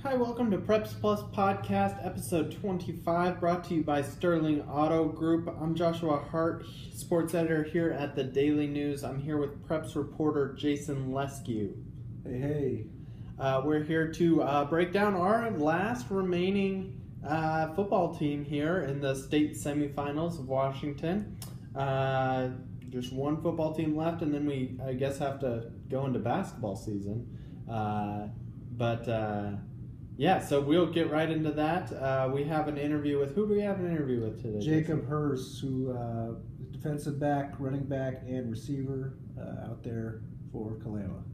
Hi, welcome to Preps Plus Podcast, episode 25, brought to you by Sterling Auto Group. I'm Joshua Hart, sports editor here at the Daily News. I'm here with Preps reporter Jason Leskiw. Hey. We're here to break down our last remaining football team here in the state semifinals of Washington. Just one football team left, and then we, I guess, have to go into basketball season. Yeah, so we'll get right into that. We have an interview with, who do we have an interview with today? Jacob Herz, who defensive back, running back, and receiver out there for Kalama.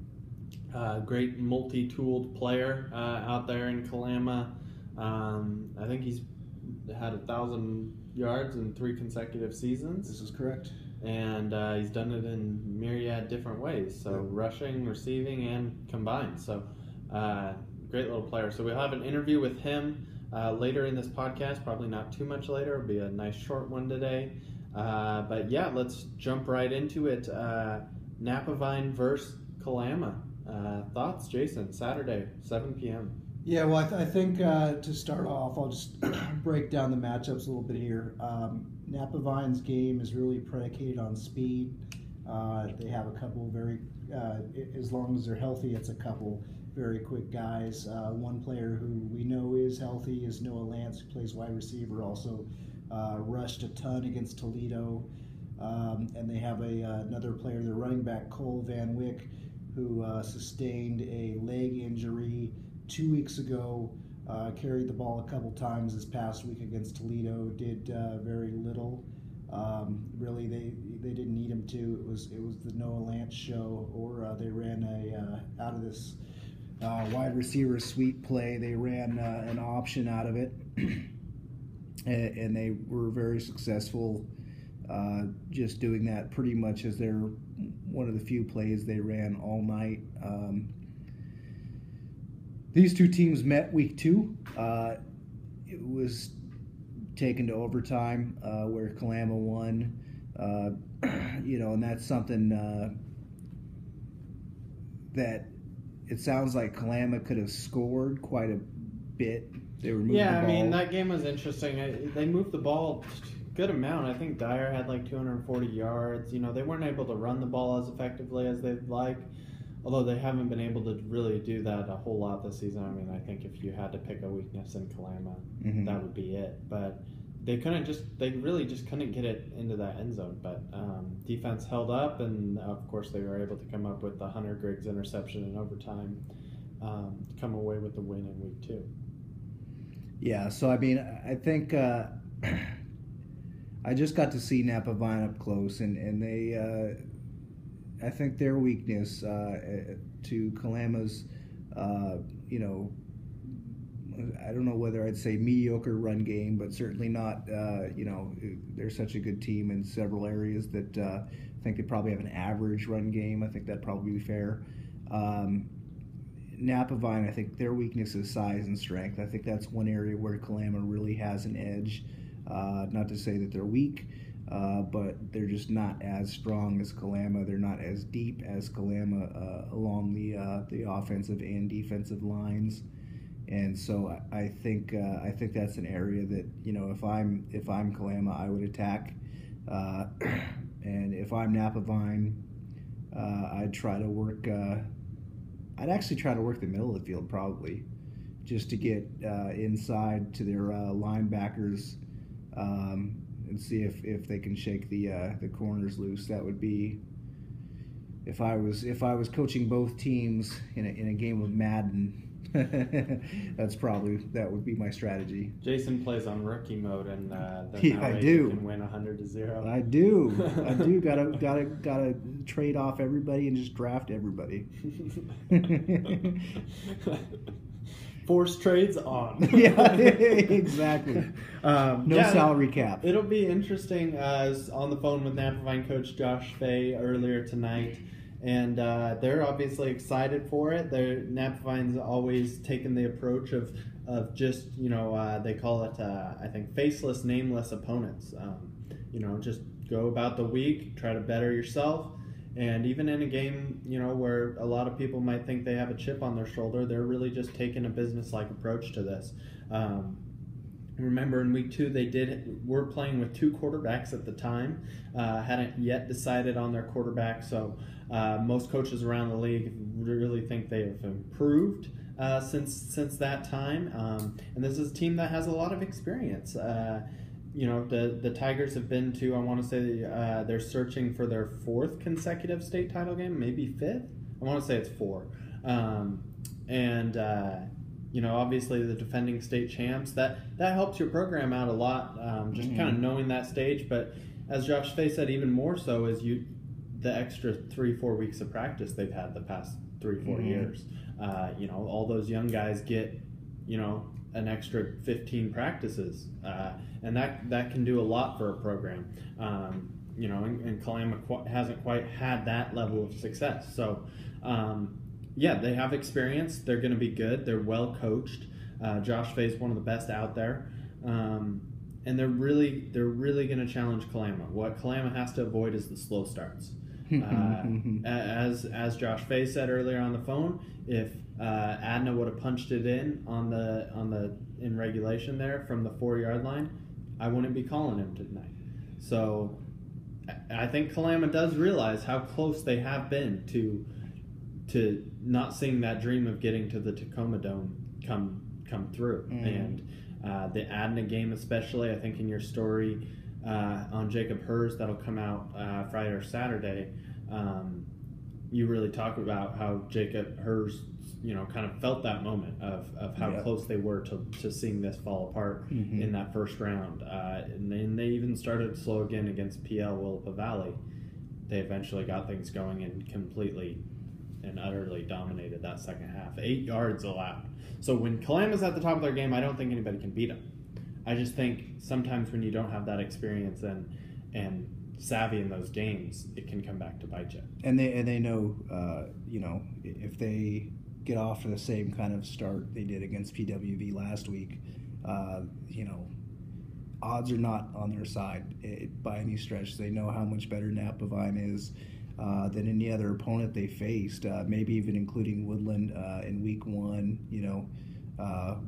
Great multi-tooled player out there in Kalama. I think he's had 1,000 yards in 3 consecutive seasons. This is correct. And he's done it in myriad different ways, so rushing, receiving, and combined. So great little player. So we'll have an interview with him later in this podcast, probably not too much later. It'll be a nice short one today. But yeah, let's jump right into it. Napavine versus Kalama. Thoughts, Jason? Saturday, 7 p.m. Yeah, well, I think to start off, I'll just break down the matchups a little bit here. Napavine's game is really predicated on speed. They have a couple very, as long as they're healthy, it's a couple very quick guys. One player who we know is healthy is Noah Lance, who plays wide receiver, also rushed a ton against Toledo. And they have another player, their running back, Cole Van Wyck, who sustained a leg injury 2 weeks ago, carried the ball a couple times this past week against Toledo, did very little. Really, they didn't need him to. It was the Noah Lance show, or they ran out of this wide receiver sweep play. They ran an option out of it, and they were very successful just doing that pretty much as their one of the few plays they ran all night. These two teams met week 2. It was taken to overtime where Kalama won. And that's something that it sounds like Kalama could have scored quite a bit. They were moving the ball. I mean, that game was interesting. They moved the ball a good amount. I think Dyer had like 240 yards. They weren't able to run the ball as effectively as they'd like, although they haven't been able to really do that a whole lot this season. I mean, I think if you had to pick a weakness in Kalama, that would be it. But they really just couldn't get it into that end zone. But defense held up, and of course they were able to come up with the Hunter Griggs interception in overtime, come away with the win in week 2. Yeah, so I mean, I think I just got to see Napavine up close, and they, I think their weakness to Kalama's, I don't know whether I'd say mediocre run game, but certainly not, they're such a good team in several areas that I think they probably have an average run game. I think that'd probably be fair. Napavine, I think their weakness is size and strength. I think that's one area where Kalama really has an edge. Not to say that they're weak, but they're just not as strong as Kalama. They're not as deep as Kalama along the offensive and defensive lines. And so I think that's an area that, if I'm Kalama, I would attack. And if I'm Napavine, I'd actually try to work the middle of the field probably, just to get inside to their linebackers and see if they can shake the corners loose. That would be, if I was coaching both teams in a game of Madden. That would be my strategy. Jason plays on rookie mode, and I do. You can win 100-0. I do. Gotta trade off everybody and just draft everybody. Force trades on. Yeah, exactly. No salary cap. It'll be interesting. I was on the phone with Napavine coach Josh Fay earlier tonight. And they're obviously excited for it. Napavine's always taken the approach of just, they call it, I think, faceless, nameless opponents. Just go about the week, try to better yourself, And even in a game, where a lot of people might think they have a chip on their shoulder, they're really just taking a business-like approach to this. Remember, in week 2, were playing with 2 quarterbacks at the time, hadn't yet decided on their quarterback. So most coaches around the league really think they have improved since that time. And this is a team that has a lot of experience. The Tigers have been to, I want to say they're searching for their 4th consecutive state title game, maybe 5th. I want to say it's 4. Obviously the defending state champs, that helps your program out a lot, just kind of knowing that stage. But as Josh Fay said, even more so is the extra 3-4 weeks of practice they've had the past 3-4 years. All those young guys get, an extra 15 practices, and that can do a lot for a program. And Kalama hasn't quite had that level of success. So, they have experience. They're going to be good. They're well coached. Josh Fay is one of the best out there, and they're really going to challenge Kalama. What Kalama has to avoid is the slow starts. As Josh Fay said earlier on the phone, if Adna would have punched it in in regulation there from the 4-yard line, I wouldn't be calling him tonight. So I think Kalama does realize how close they have been to not seeing that dream of getting to the Tacoma Dome come through. And the Adna game especially, I think in your story on Jacob Herz that'll come out Friday or Saturday, you really talk about how Jacob Herz kind of felt that moment of how close they were to seeing this fall apart in that first round. And then they even started slow again against PL Willapa Valley. They eventually got things going and completely and utterly dominated that second half. 8 yards allowed. So when Kalama's at the top of their game, I don't think anybody can beat them. I just think sometimes when you don't have that experience and savvy in those games, it can come back to bite you. And they know, if they get off to the same kind of start they did against PWV last week, odds are not on their side by any stretch. They know how much better Napavine is than any other opponent they faced, maybe even including Woodland in week 1.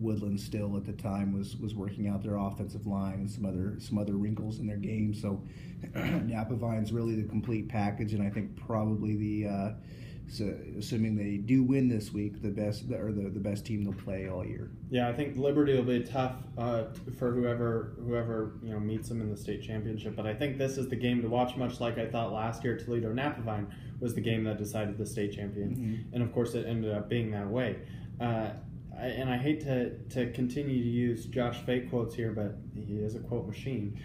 Woodland still at the time was working out their offensive line and some other wrinkles in their game. So Napavine's really the complete package, and I think probably assuming they do win this week, the best team they'll play all year. Yeah, I think Liberty will be tough for whoever meets them in the state championship. But I think this is the game to watch, much like I thought last year Toledo Napavine was the game that decided the state champion, and of course it ended up being that way. And I hate to continue to use Josh Fay quotes here, but he is a quote machine.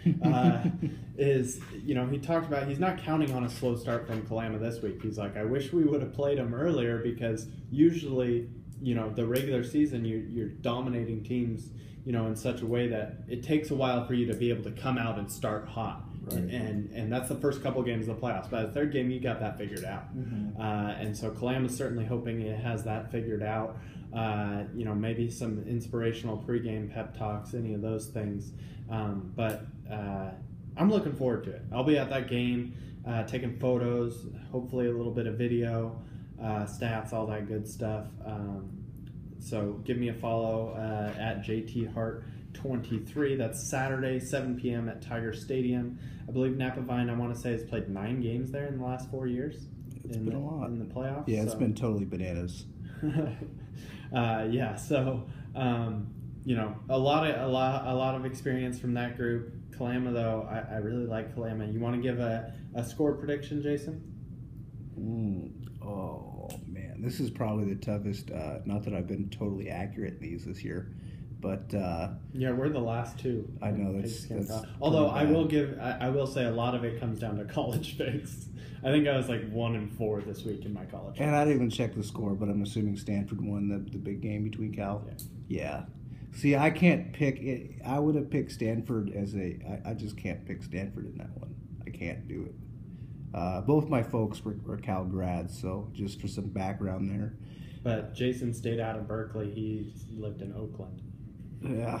He talked about he's not counting on a slow start from Kalama this week. He's like, I wish we would have played him earlier, because usually, the regular season you're dominating teams, in such a way that it takes a while for you to be able to come out and start hot. Right. And that's the first couple games of the playoffs. By the third game, you got that figured out. And so Kalama's certainly hoping it has that figured out. Maybe some inspirational pregame pep talks, any of those things. But I'm looking forward to it. I'll be at that game, taking photos, hopefully a little bit of video, stats, all that good stuff. So give me a follow at JT Hart 23. That's Saturday, 7 p.m. at Tiger Stadium. I believe Napavine, I want to say, has played 9 games there in the last 4 years. It's been a lot in the playoffs. Yeah, it's been totally bananas. A lot of experience from that group. Kalama, though, I really like Kalama. You want to give a score prediction, Jason? Oh man, this is probably the toughest. Not that I've been totally accurate in these this year, but we're the last 2. I know that's although I will say a lot of it comes down to college picks. I think I was like 1-4 this week in my college. And I didn't even check the score, but I'm assuming Stanford won the big game between Cal. Yeah. See, I can't pick it. I would have picked Stanford I just can't pick Stanford in that one. I can't do it. Both my folks were Cal grads, so just for some background there. But Jason stayed out of Berkeley. He lived in Oakland. Yeah.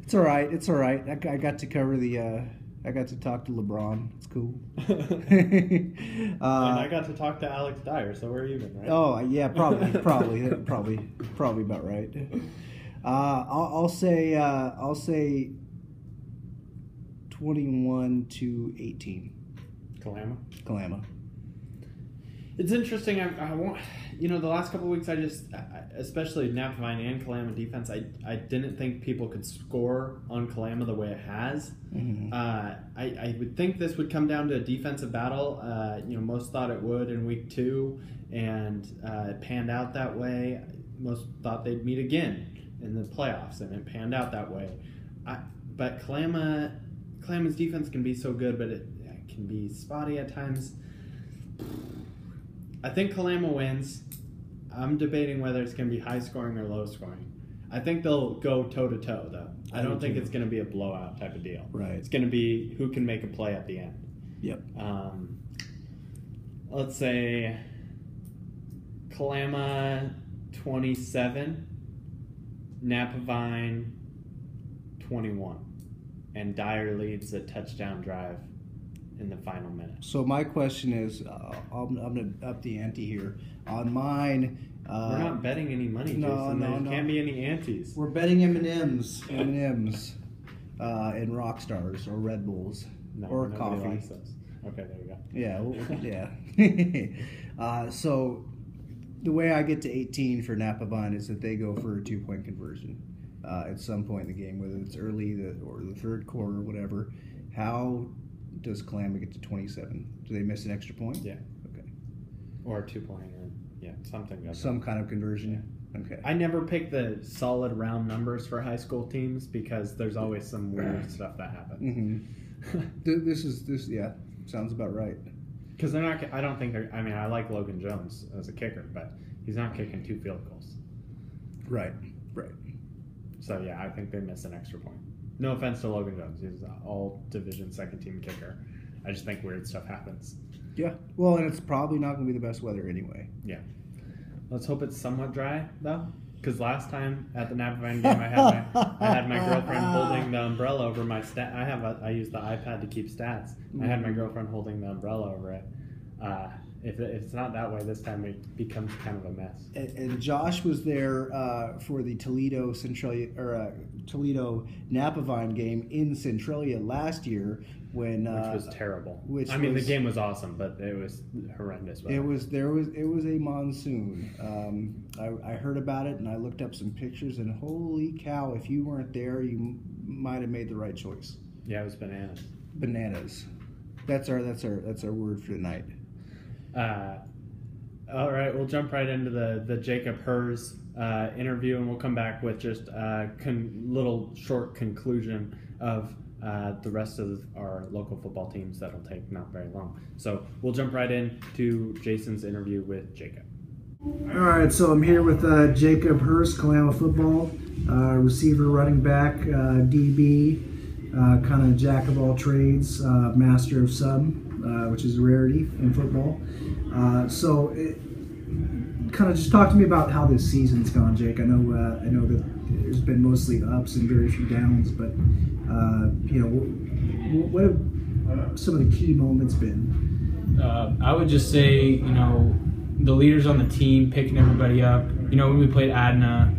It's all right. I got to cover the I got to talk to LeBron. It's cool. And I got to talk to Alex Dyer, so we're even, right? Oh yeah, probably about right. I'll say 21-18. Kalama. It's interesting. I won't. The last couple of weeks, especially Napavine and Kalama defense, I didn't think people could score on Kalama the way it has. Mm-hmm. I would think this would come down to a defensive battle. Most thought it would in week 2, and it panned out that way. Most thought they'd meet again in the playoffs, and it panned out that way. But Kalama's defense can be so good, but it can be spotty at times. I think Kalama wins. I'm debating whether it's going to be high scoring or low scoring. I think they'll go toe to toe, though. I don't think it's going to be a blowout type of deal. Right. It's going to be who can make a play at the end. Yep. Let's say Kalama 27, Napavine 21, and Dyer leads a touchdown drive in the final minute. So my question is, I'm going to up the ante here. On mine... we're not betting any money, Jason. There can't be any antes. We're betting M&M's. M&M's and rock stars or Red Bulls or coffee. Likes those. Okay, there you go. Yeah, yeah. So the way I get to 18 for Napavine is that they go for a 2-point conversion at some point in the game, whether it's early or the third quarter or whatever. How does Kalama get to 27? Do they miss an extra point? Yeah. Okay. Or a 2-point, or something. Some kind of conversion. Yeah. Okay. I never pick the solid round numbers for high school teams because there's always some weird stuff that happens. Mm-hmm. This sounds about right. Because they're not. I don't think they're. I mean, I like Logan Jones as a kicker, but he's not kicking 2 field goals. Right. So yeah, I think they miss an extra point. No offense to Logan Jones, he's an all-division second-team kicker. I just think weird stuff happens. Yeah. Well, and it's probably not going to be the best weather anyway. Yeah. Let's hope it's somewhat dry though, because last time at the Napavine game, I had my girlfriend holding the umbrella over my stat. I use the iPad to keep stats. I had my girlfriend holding the umbrella over it. If it's not that way this time, it becomes kind of a mess. And Josh was there for the Toledo Napavine game in Centralia last year when which was terrible. The game was awesome, but it was horrendous. It was a monsoon. I heard about it and I looked up some pictures, and holy cow! If you weren't there, you might have made the right choice. Yeah, it was bananas. Bananas. That's our word for tonight. All right, we'll jump right into the Jacob Herz interview, and we'll come back with just a little short conclusion of the rest of our local football teams that'll take not very long. So we'll jump right into Jason's interview with Jacob. All right, so I'm here with Jacob Herz, Kalama football, receiver, running back, DB, kind of jack of all trades, master of some. Which is a rarity in football. Kind of just talk to me about how this season's gone, Jake. I know that there's been mostly ups and very few downs, but what have some of the key moments been? I would just say, the leaders on the team picking everybody up. When we played Adna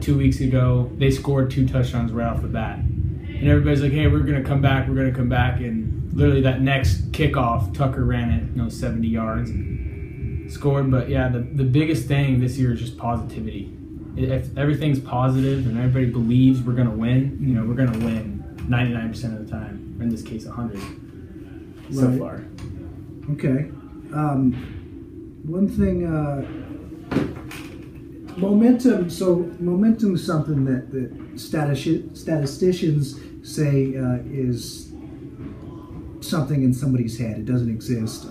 2 weeks ago, they scored 2 touchdowns right off the bat, and everybody's like, "Hey, we're gonna come back," and literally that next kickoff, Tucker ran it, 70 yards, scored. But yeah, the biggest thing this year is just positivity. If everything's positive and everybody believes we're going to win, we're going to win 99% of the time, or in this case 100 so far. Okay. One thing, momentum. So momentum is something that statisticians say is something in somebody's head. It doesn't exist.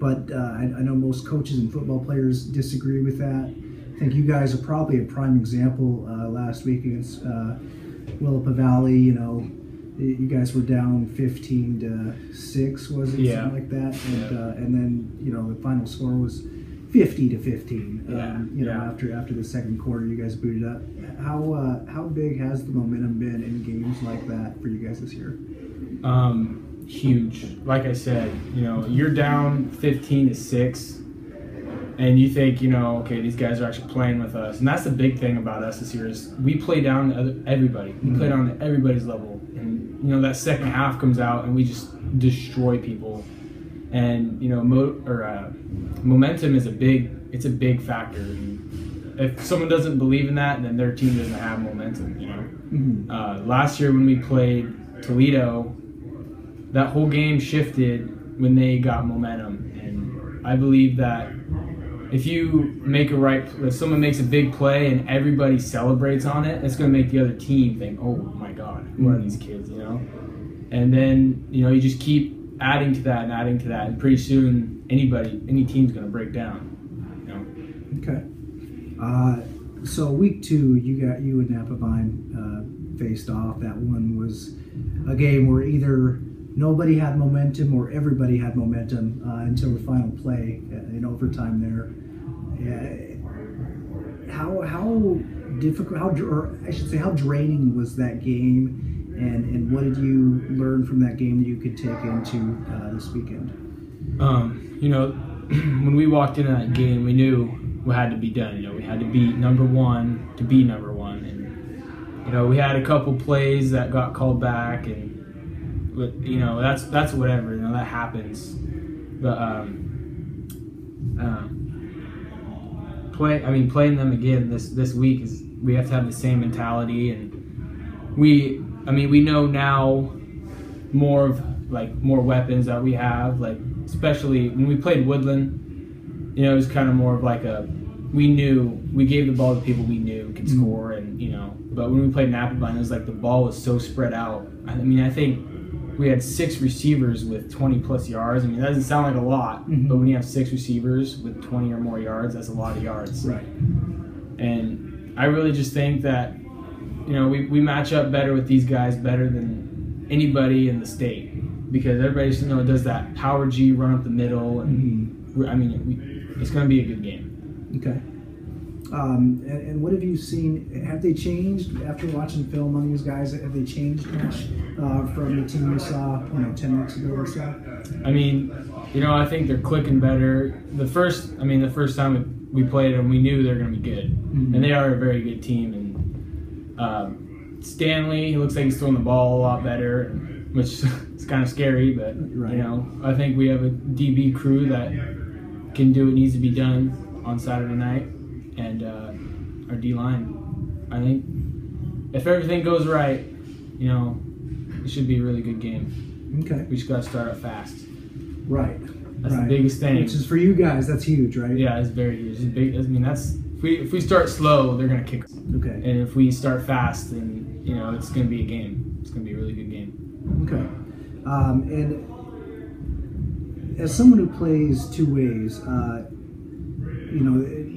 But I know most coaches and football players disagree with that. I think you guys are probably a prime example last week against Willapa Valley. You guys were down 15-6, was it? Yeah. Something like that. And then, the final score was 50-15. After the second quarter, you guys booted up. How big has the momentum been in games like that for you guys this year? Huge. Like I said, you're down 15-6, and you think, okay, these guys are actually playing with us, and that's the big thing about us this year is we play down to everybody. We play down to everybody's level, and that second half comes out, and we just destroy people. And momentum is a big factor. And if someone doesn't believe in that, then their team doesn't have momentum. Last year when we played Toledo, that whole game shifted when they got momentum, and I believe that if someone makes a big play and everybody celebrates on it, it's going to make the other team think, oh my God, who are these kids, And then, you just keep adding to that, and pretty soon any team's going to break down, Okay. So week 2, you and Napavine faced off. That one was a game where either nobody had momentum or everybody had momentum until the final play in overtime there. How difficult, how draining was that game, and what did you learn from that game that you could take into this weekend? When we walked into that game, we knew what had to be done. We had to beat number 1 to be number 1, and we had a couple plays that got called back, and that's whatever. That happens. But playing them again this week is we have to have the same mentality, and we know now more weapons that we have, especially when we played Woodland. It was kind of more of we gave the ball to people we knew could score, and but when we played Napavine, it was the ball was so spread out. I think we had 6 receivers with 20+ yards. That doesn't sound like a lot, but when you have 6 receivers with 20 or more yards, that's a lot of yards. Right. And I really just think that, we match up better with these guys better than anybody in the state, because everybody just does that power G run up the middle, and it's going to be a good game. Okay. And what have you seen? Have they changed after watching film on these guys? Have they changed much from the team we saw 10 weeks ago or so? I think they're clicking better. The first time we played them, we knew they were going to be good, and they are a very good team. And Stanley, he looks like he's throwing the ball a lot better, which is kind of scary. But right. I think we have a DB crew that can do what needs to be done on Saturday night, and our D-line. I think if everything goes right, it should be a really good game. Okay. We just got to start out fast. Right. That's the biggest thing. Which is for you guys, that's huge, right? Yeah, it's very huge. It's big. If we start slow, they're gonna kick us. Okay. And if we start fast, then it's gonna be a game. It's gonna be a really good game. Okay. And as someone who plays 2 ways,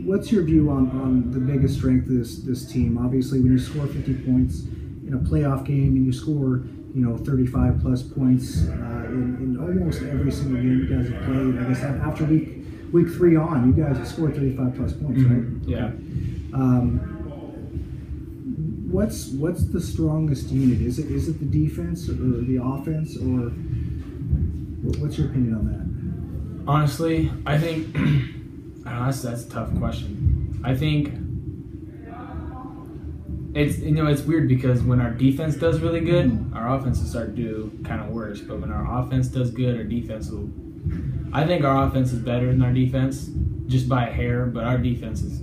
what's your view on the biggest strength of this team? Obviously, when you score 50 points in a playoff game and you score 35+ points in almost every single game you guys have played. I guess after week 3 on, you guys have scored 35+ points, right? Yeah. What's the strongest unit? Is it the defense or the offense, or what's your opinion on that? Honestly, I think that's a tough question. I think it's weird because when our defense does really good, our offense will start to do kind of worse. But when our offense does good, our defense will. I think our offense is better than our defense, just by a hair. But our defense is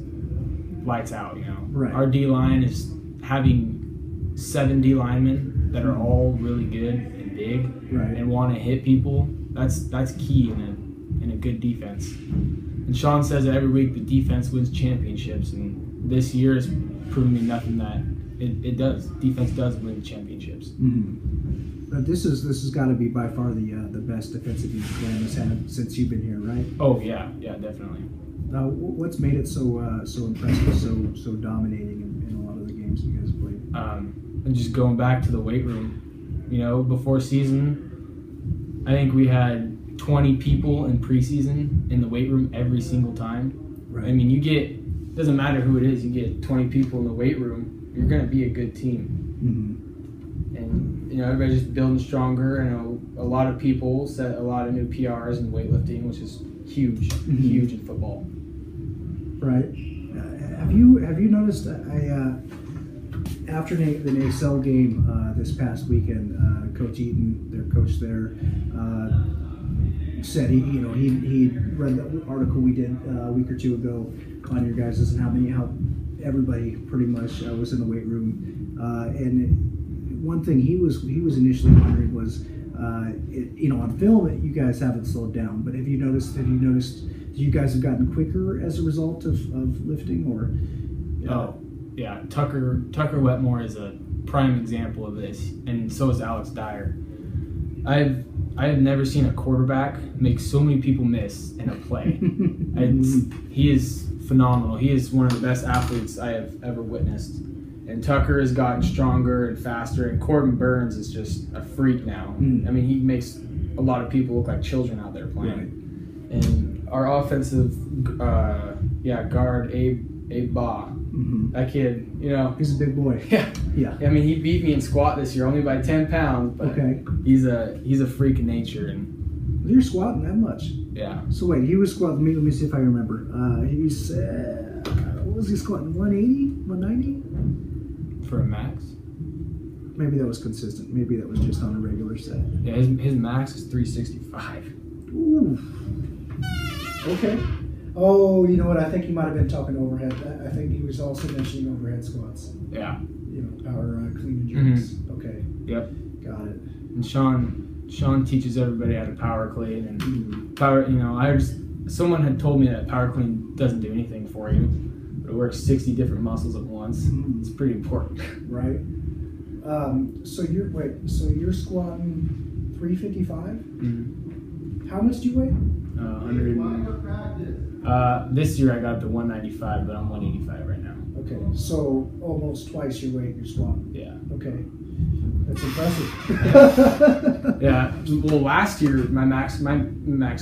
lights out. Right. Our D line is having 7 D linemen that are all really good and big, right, and want to hit people. That's key in a good defense. And Sean says that every week the defense wins championships, and this year has proven me nothing that it does. Defense does win championships. But this has got to be by far the best defensive unit Clam has had since you've been here, right? Oh yeah, definitely. What's made it so impressive, so dominating in a lot of the games you guys played? And just going back to the weight room, before season, I think we had 20 people in preseason in the weight room every single time. Right. Doesn't matter who it is, you get 20 people in the weight room, you're going to be a good team. Mm-hmm. And everybody's just building stronger. And a lot of people set a lot of new PRs in weightlifting, which is huge, huge in football. Right. Have you noticed? After the Nacelle game this past weekend, Coach Eaton, their coach there, said he read the article we did a week or two ago on your guys' and how everybody pretty much was in the weight room, and one thing he was initially wondering was, on film you guys haven't slowed down, but have you noticed you guys have gotten quicker as a result of lifting, or? Oh, yeah. Tucker Wetmore is a prime example of this, and so is Alex Dyer. I have never seen a quarterback make so many people miss in a play. He is phenomenal. He is one of the best athletes I have ever witnessed. And Tucker has gotten stronger and faster, and Corbin Burns is just a freak now. I mean, he makes a lot of people look like children out there playing. Right. And our offensive guard, Abe Baugh, that kid, he's a big boy. Yeah. I mean, he beat me in squat this year only by 10 pounds, but he's a freak of nature. And you're squatting that much? Yeah. So wait, he was squatting. Let me see if I remember. He's what was he squatting? 180, 190 for a max. Maybe that was consistent. Maybe that was just on a regular set. Yeah, his max is 365. Ooh. Okay. Oh, you know what? I think he might have been talking overhead. I think he was also mentioning overhead squats. Yeah. Power clean and jerks. Okay. Yep. Got it. And Sean teaches everybody how to power clean and power. Someone had told me that power clean doesn't do anything for you, but it works 60 different muscles at once. It's pretty important. Right. So you're squatting 355. How much do you weigh? 100. This year I got up to 195, but I'm 185 right now. Okay, so almost twice your weight in your squat. Yeah. Okay, that's impressive. Yeah. Well, last year my max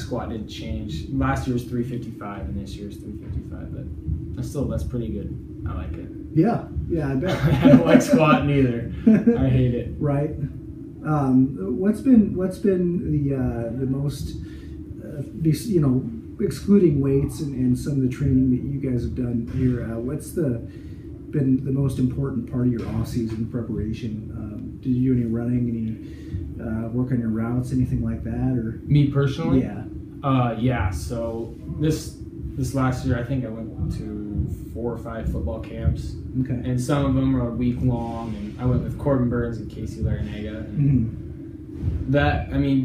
squat didn't change. Last year was 355, and this year is 355. But that's pretty good. I like it. Yeah, I bet. I don't like squatting either. I hate it. Right. What's been the most excluding weights and some of the training that you guys have done here, what's been the most important part of your off-season preparation? Did you do any running, any work on your routes, anything like that? Or me personally? Yeah. So this last year, I think I went to 4 or 5 football camps. Okay. And some of them were a week long, and I went with Corbin Burns and Casey Larinaga.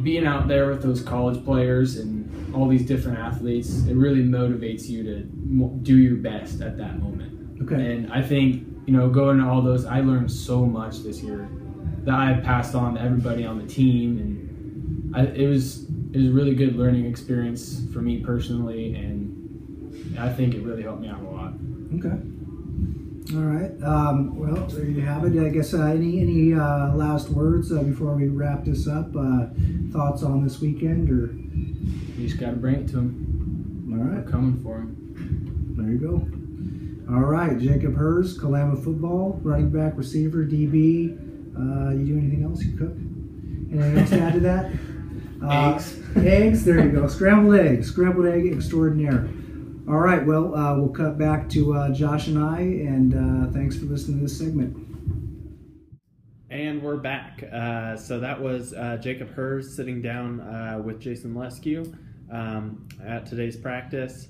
Being out there with those college players and all these different athletes, it really motivates you to do your best at that moment. Okay. And I think, going to all those, I learned so much this year that I passed on to everybody on the team, and it was a really good learning experience for me personally, and I think it really helped me out a lot. Okay. All right. Well, there you have it. I guess any last words before we wrap this up? Thoughts on this weekend, or you just got to bring it to them. All right. We're coming for them. There you go. All right, Jacob Herz, Kalama football, running back, receiver, DB. You do anything else? You cook? Anything else to add to that? Eggs. Eggs. There you go. Scrambled egg extraordinaire. All right, well, we'll cut back to Josh and I, and thanks for listening to this segment. And we're back. So that was Jacob Herz sitting down with Jason Leskiw at today's practice.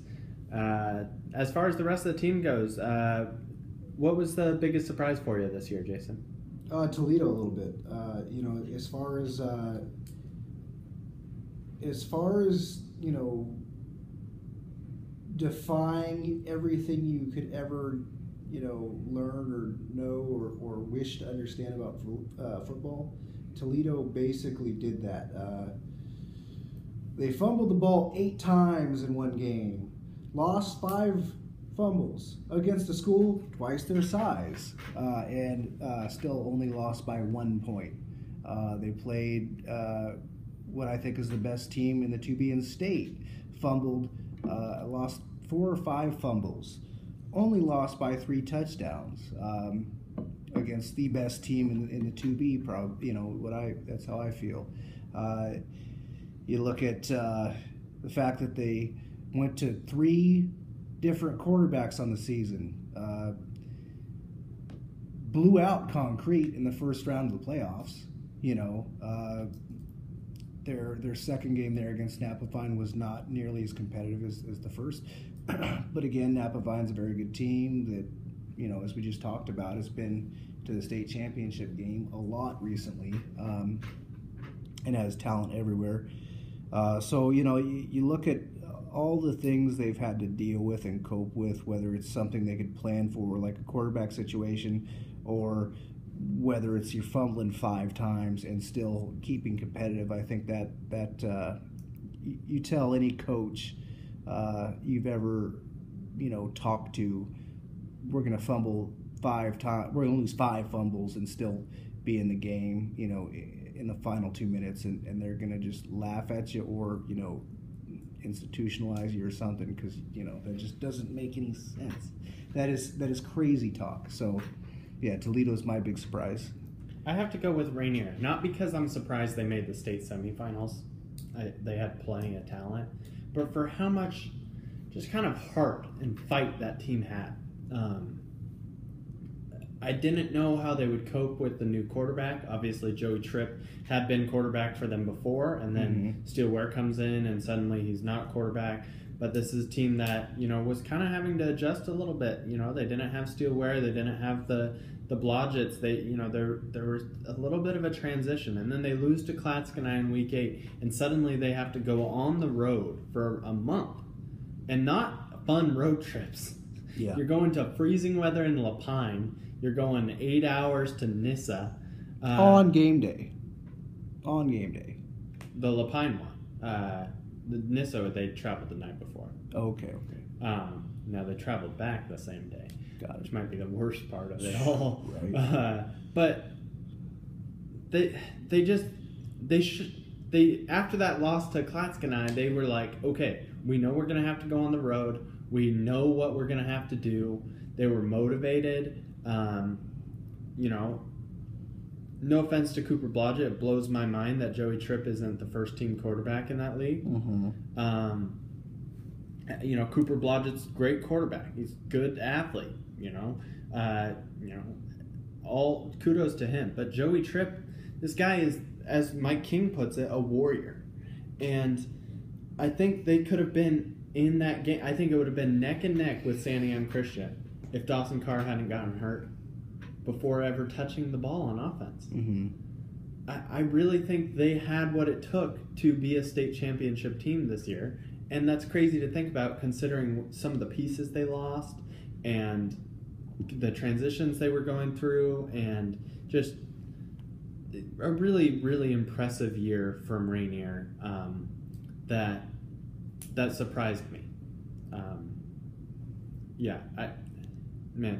As far as the rest of the team goes, what was the biggest surprise for you this year, Jason? Toledo a little bit. As far as defying everything you could ever, learn or know or wish to understand about football, Toledo basically did that. They fumbled the ball 8 times in one game, lost 5 fumbles against a school twice their size, and still only lost by 1 point. They played what I think is the best team in the 2B in state, lost 4 or 5 fumbles, only lost by 3 touchdowns. against the best team in the 2B. That's how I feel. You look at the fact that they went to 3 different quarterbacks on the season. Blew out Concrete in the first round of the playoffs. Their second game there against Napavine was not nearly as competitive as the first. But again, Napavine's a very good team that, as we just talked about, has been to the state championship game a lot recently, and has talent everywhere. So you look at all the things they've had to deal with and cope with, whether it's something they could plan for, like a quarterback situation, or whether it's you're fumbling 5 times and still keeping competitive. I think that you tell any coach you've ever talked to, we're going to fumble 5 times, we're going to lose 5 fumbles and still be in the game, in the final 2 minutes, and they're going to just laugh at you or institutionalize you or something, because that just doesn't make any sense. That is crazy talk. So yeah, Toledo's my big surprise. I have to go with Rainier, not because I'm surprised they made the state semifinals. They had plenty of talent, but for how much just kind of heart and fight that team had. I didn't know how they would cope with the new quarterback. Obviously, Joey Tripp had been quarterback for them before, and then Steele Ware comes in, and suddenly he's not quarterback. But this is a team that was kind of having to adjust a little bit. They didn't have Steele Ware, they didn't have the Blodgetts. They there was a little bit of a transition, and then they lose to Clatskanie in week 8, and suddenly they have to go on the road for a month, and not fun road trips. Yeah. You're going to freezing weather in Lapine. You're going 8 hours to Nissa. On game day. The Lapine one. The Nissa, they traveled the night before. Okay. Now they traveled back the same day. Got it. Which might be the worst part of it all. Right. But they after that loss to Clatskanie, they were like, okay, we know we're going to have to go on the road. We know what we're going to have to do. They were motivated. No offense to Cooper Blodgett, it blows my mind that Joey Tripp isn't the first team quarterback in that league. Cooper Blodgett's a great quarterback. He's a good athlete. All kudos to him. But Joey Tripp, this guy is, as Mike King puts it, a warrior. And I think they could have been in that game. I think it would have been neck and neck with Sandy M. Christian if Dawson Carr hadn't gotten hurt before ever touching the ball on offense. I really think they had what it took to be a state championship team this year, and that's crazy to think about considering some of the pieces they lost and the transitions they were going through, and just a really, really impressive year from Rainier that surprised me.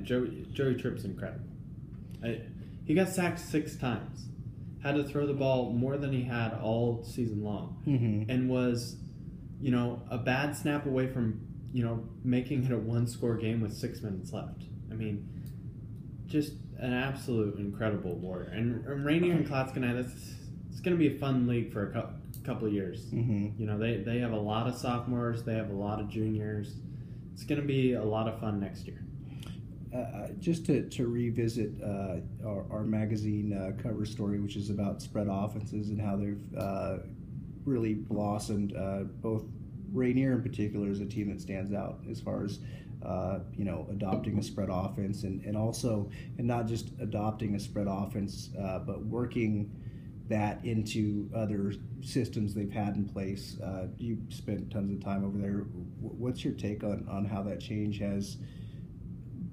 Joey Tripp's incredible. He got sacked 6 times, had to throw the ball more than he had all season long, and was, a bad snap away from, making it a 1-score game with 6 minutes left. I mean, just an absolute incredible warrior. And Rainier and Clatskanie, it's going to be a fun league for a couple of years. They have a lot of sophomores, they have a lot of juniors. It's going to be a lot of fun next year. Just to revisit our magazine cover story, which is about spread offenses and how they've really blossomed. Both Rainier in particular is a team that stands out as far as adopting a spread offense, and also not just adopting a spread offense, but working that into other systems they've had in place. You spent tons of time over there. What's your take on how that change has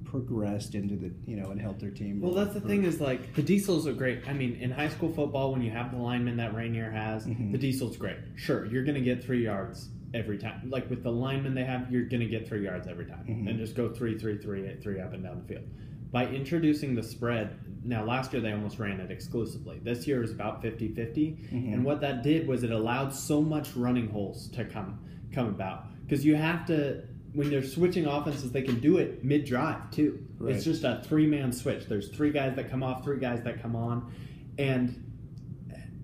progressed into the and helped their team? Well, that's the thing is, like, the diesels are great. I mean, in high school football, when you have the lineman that Rainier has, the diesel's great. Sure, you're going to get 3 yards every time. Like with the lineman they have, you're going to get 3 yards every time, and just go 3 up and down the field. By introducing the spread, now last year they almost ran it exclusively. This year is about 50-50, and what that did was it allowed so much running holes to come about, because you have to when they're switching offenses, they can do it mid-drive too. Right. It's just a 3-man switch. There's 3 guys that come off, 3 guys that come on, and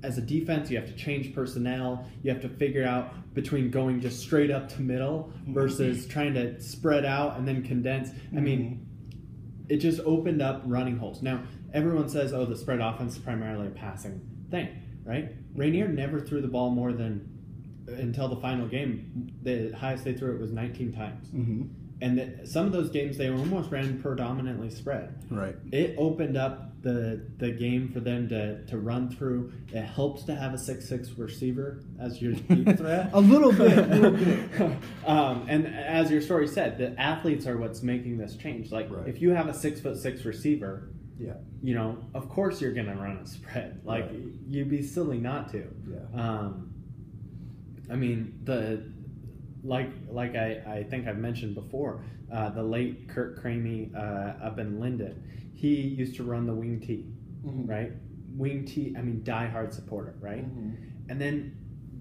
as a defense, you have to change personnel. You have to figure out between going just straight up to middle versus trying to spread out and then condense. I mean, it just opened up running holes. Now, everyone says, oh, the spread offense is primarily a passing thing, right? Rainier never threw the ball more than, until the final game, the highest they threw it was 19 times. And some of those games, they almost ran predominantly spread. Right. It opened up the game for them to run through. It helps to have a 6'6" receiver as your deep threat. a little bit. And as your story said, the athletes are what's making this change. Like, if you have a 6'6" receiver, you know, of course you're going to run a spread. Like, you'd be silly not to. I mean, like I think I've mentioned before, the late Kurt Cramey up in Linden, he used to run the wing T, right? Wing T, I mean, diehard supporter, right? And then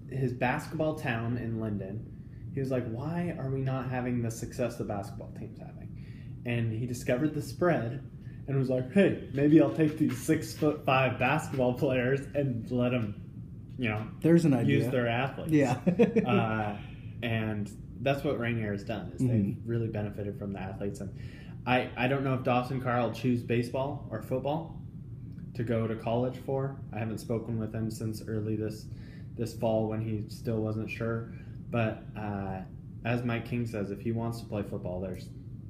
his basketball town in Linden, he was like, why are we not having the success the basketball team's having? And he discovered the spread and was like, hey, maybe I'll take these 6'5" basketball players and let them, you know, there's an idea. Use their athletes. And that's what Rainier has done, is they've really benefited from the athletes. And I don't know if Dawson Carr will choose baseball or football to go to college for. I haven't spoken with him since early this fall when he still wasn't sure. But as Mike King says, if he wants to play football,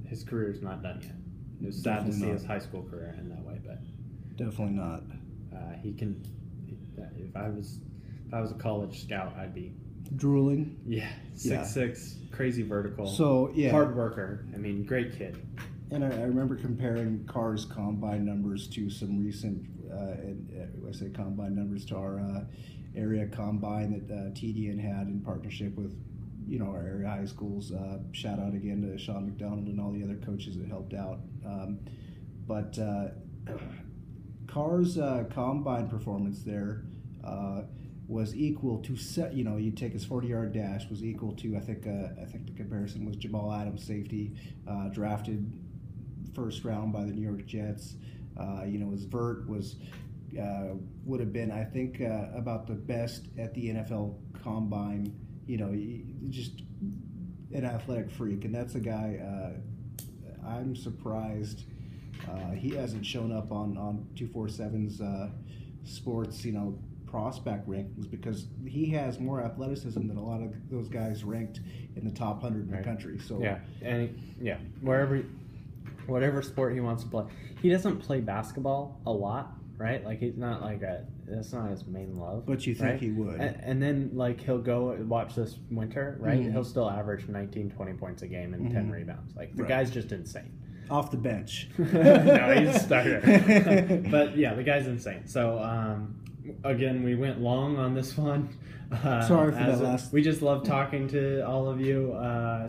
his career's not done yet. It was sad to see his high school career end that way, but definitely not. He can. If I was a college scout, I'd be drooling. 6'6", crazy vertical. So hard worker. I mean, great kid. And I remember comparing Carr's combine numbers to some recent, I say combine numbers, to our area combine that TDN had in partnership with, you know, our area high schools. Shout out again to Sean McDonald and all the other coaches that helped out. But Carr's combine performance there was equal to you take his 40-yard dash was equal to I think the comparison was Jamal Adams, safety, drafted first round by the New York Jets. His vert was would have been, I think, about the best at the NFL combine. Just an athletic freak, and that's a guy I'm surprised he hasn't shown up on 247's sports prospect rankings, because he has more athleticism than a lot of those guys ranked in the top 100 in the country. So whatever sport he wants to play. He doesn't play basketball a lot, right? Like, he's not that's not his main love. But you think he would. And then, like, he'll go watch this winter, right? He'll still average 19, 20 points a game and 10 rebounds. Like, the guy's just insane. Off the bench. No, he's a starter. But, yeah, the guy's insane. So, again, we went long on this one. Sorry for that last. We just love talking to all of you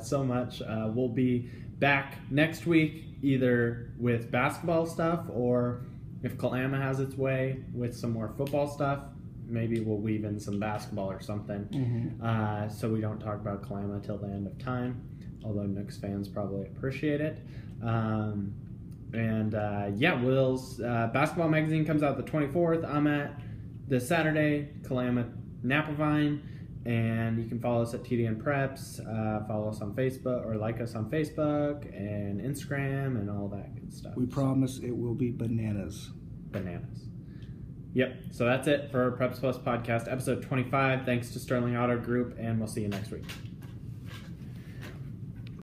so much. We'll be back next week, either with basketball stuff, or if Kalama has its way with some more football stuff, maybe we'll weave in some basketball or something. So we don't talk about Kalama till the end of time, although Knicks fans probably appreciate it. Will's basketball magazine comes out the 24th. I'm at this Saturday, Kalama, Napavine, and you can follow us at TDN Preps, follow us on Facebook, or like us on Facebook and Instagram and all that good stuff. We promise it will be bananas. Yep, so that's it for Preps Plus Podcast, episode 25. Thanks to Sterling Auto Group, and we'll see you next week.